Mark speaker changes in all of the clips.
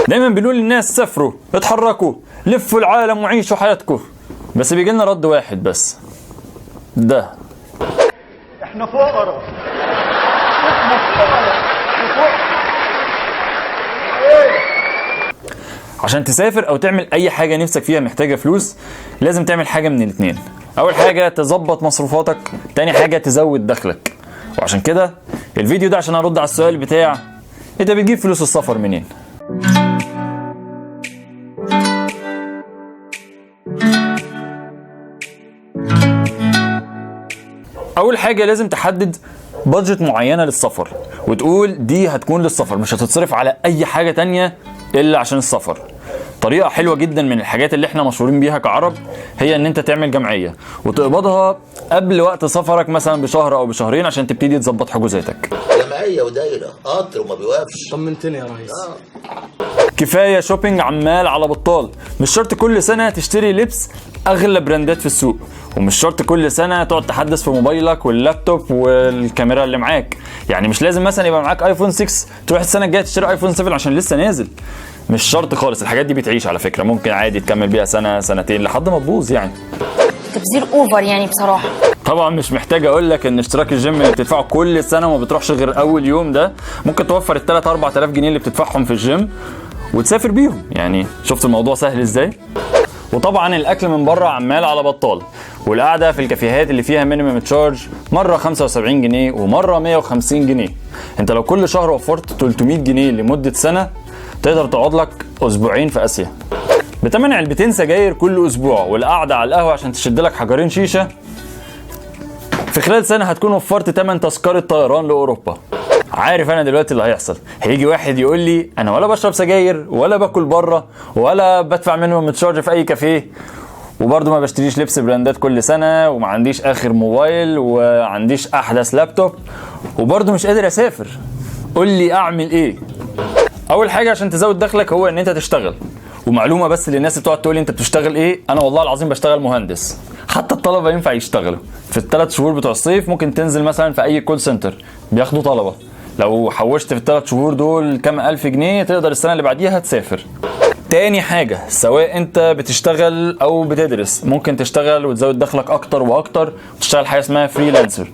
Speaker 1: دايما بنقول للناس سافروا، اتحركوا، لفوا العالم وعيشوا حياتكم، بس بيجي لنا رد واحد بس، ده
Speaker 2: احنا فقراء. احنا فقراء.
Speaker 1: عشان تسافر او تعمل اي حاجة نفسك فيها محتاجة فلوس، لازم تعمل حاجة من الاتنين. اول حاجة تظبط مصروفاتك، تاني حاجة تزود دخلك. وعشان كده الفيديو ده عشان ارد على السؤال بتاع انت بتجيب فلوس السفر منين؟ اول حاجة لازم تحدد بادجت معينة للسفر، وتقول دي هتكون للسفر، مش هتتصرف على اي حاجة تانية الا عشان السفر. طريقة حلوة جدا من الحاجات اللي احنا مشهورين بيها كعرب هي ان انت تعمل جمعية وتقبضها قبل وقت سفرك مثلا بشهر او بشهرين عشان تبتدي تظبط حجوزاتك.
Speaker 3: جمعية ودايرة قطر وما بيوقفش.
Speaker 2: طمنتني يا ريس.
Speaker 1: كفاية شوبينج عمال على بطال. مش شرط كل سنة تشتري لبس اغلى براندات في السوق، ومش شرط كل سنة تقعد تحدث في موبايلك واللابتوب والكاميرا اللي معاك. يعني مش لازم مثلا يبقى معاك ايفون 6 تروح السنة الجاية تشتري ايفون 7 عشان لسه نازل. مش شرط خالص، الحاجات دي بتعيش على فكرة، ممكن عادي تكمل بيها سنة سنتين لحد ما تبوظ. يعني
Speaker 4: تبذير اوفر يعني بصراحة.
Speaker 1: طبعا مش محتاج اقول لك ان اشتراك الجيم اللي بتدفعه كل سنة وما بتروحش غير اول يوم ده ممكن توفر ال 3-4000 جنيه اللي بتدفعهم في الجيم وتسافر بيهم. يعني شفت الموضوع سهل ازاي؟ وطبعا الاكل من بره عمال على بطال، والقعده في الكافيهات اللي فيها مينيمم تشارج مره 75 جنيه ومره 150 جنيه. انت لو كل شهر وفرت 300 جنيه لمده سنه تقدر تقعد لك اسبوعين في اسيا. بتمن علبتين سجاير كل اسبوع والقعده على القهوه عشان تشد لك حجرين شيشه، في خلال سنه هتكون وفرت 8 تذكره طيران لاوروبا. عارف انا دلوقتي اللي هيحصل؟ هيجي واحد يقول لي انا ولا بشرب سجاير ولا باكل بره ولا بدفع منهم تشارج في اي كافيه، وبرضه ما بشتريش لبس براندات كل سنه، وما عنديش اخر موبايل وعنديش احدث لابتوب، وبرضه مش قادر اسافر. قول لي اعمل ايه؟ اول حاجه عشان تزود دخلك هو ان انت تشتغل. ومعلومه بس للناس اللي بتقعد تقول لي انت بتشتغل ايه، انا والله العظيم بشتغل مهندس. حتى الطلبه ينفع يشتغلوا في ال3 شهور بتوع الصيف. ممكن تنزل مثلا في اي كول سنتر بياخدوا طلبه، لو حوشت في ال3 شهور دول كام الف جنيه تقدر السنه اللي بعديها تسافر. تاني حاجه، سواء انت بتشتغل او بتدرس ممكن تشتغل وتزود دخلك اكتر واكتر وتشتغل حاجه اسمها فريلانسر.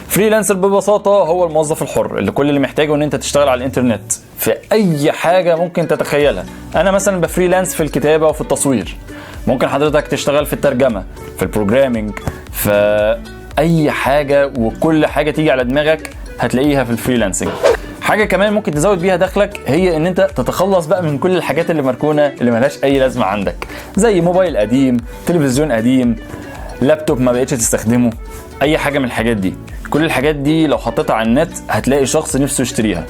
Speaker 1: فريلانسر ببساطه هو الموظف الحر اللي كل اللي محتاجه ان انت تشتغل على الانترنت في اي حاجه ممكن تتخيلها. انا مثلا بفريلانس في الكتابه وفي التصوير، ممكن حضرتك تشتغل في الترجمه، في البروجرامينج، في اي حاجه، وكل حاجه تيجي على دماغك هتلاقيها في الفريلانسنج. حاجه كمان ممكن تزود بيها دخلك هي ان انت تتخلص بقى من كل الحاجات اللي مركونه اللي ملهاش اي لازمه عندك، زي موبايل قديم، تلفزيون قديم، لابتوب ما بقتش تستخدمه، اي حاجه من الحاجات دي. كل الحاجات دي لو حطيتها على النت هتلاقي شخص نفسه يشتريها،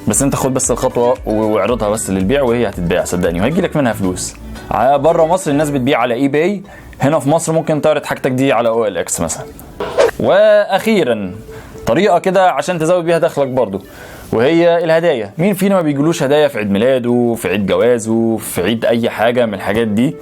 Speaker 1: بس انت خد بس الخطوه واعرضها بس للبيع وهي هتتباع صدقني وهيجي لك منها فلوس. بره مصر الناس بتبيع على اي باي، هنا في مصر ممكن تعرض حاجتك دي على OLX مثلا. واخيرا طريقه كده عشان تزود بيها دخلك برضو، وهي الهدايا. مين فينا ما بيجيلوش هدايا في عيد ميلاده، في عيد جوازه، في عيد اي حاجه من الحاجات دي؟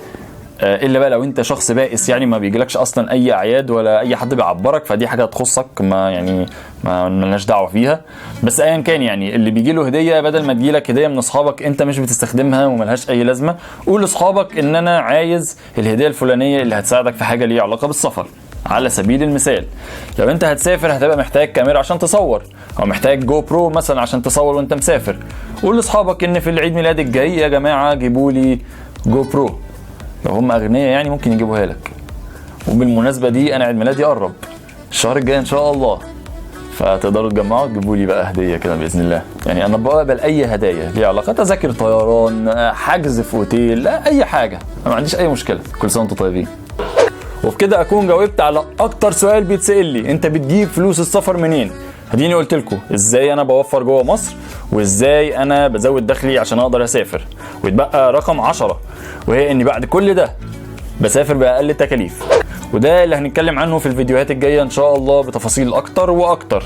Speaker 1: الا بقى لو انت شخص بائس يعني ما بيجيلكش اصلا اي اعياد ولا اي حد بيعبرك، فدي حاجه تخصك، ما يعني ما لناش دعوه فيها. بس ايا كان يعني اللي بيجي له هديه، بدل ما تجيلك هديه من اصحابك انت مش بتستخدمها وملهاش اي لازمه، قول لاصحابك ان انا عايز الهديه الفلانيه اللي هتساعدك في حاجه ليها علاقه بالسفر. على سبيل المثال لو انت هتسافر هتبقى محتاج كاميرا عشان تصور، او محتاج جو برو مثلا عشان تصور وانت مسافر، قول لاصحابك ان في العيد ميلاد الجاي يا جماعه جيبوا لي جو برو. لو هم اغنياء يعني ممكن يجيبوها لك. وبالمناسبه دي انا عيد ميلادي قرب الشهر الجاي ان شاء الله، فتقدروا تجمعوا تجيبوا لي بقى هديه كده باذن الله. يعني انا بقبل اي هدايا ليها علاقه، تذاكر طيران، حجز في اوتيل، لا اي حاجه، انا ما عنديش اي مشكله. كل سنه وانتم طيبين. وبكده اكون جاوبت على اكتر سؤال بيتسال لي، انت بتجيب فلوس السفر منين؟ اديني قلت لكم ازاي انا بوفر جوه مصر وازاي انا بزود دخلي عشان اقدر اسافر. ويتبقى رقم 10، وهي اني بعد كل ده بسافر باقل التكاليف، وده اللي هنتكلم عنه في الفيديوهات الجايه ان شاء الله بتفاصيل اكتر واكتر.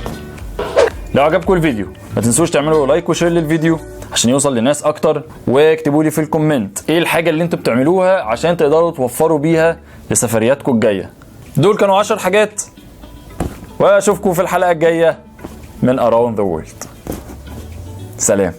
Speaker 1: لو عجبكم الفيديو ما تنسوش تعملوا لايك وشير للفيديو عشان يوصل لناس اكتر، واكتبوا لي في الكومنت ايه الحاجه اللي انتوا بتعملوها عشان تقدروا توفروا بيها لسفرياتكم الجايه. دول كانوا 10 حاجات واشوفكم في الحلقه الجايه من Around the World. سلام.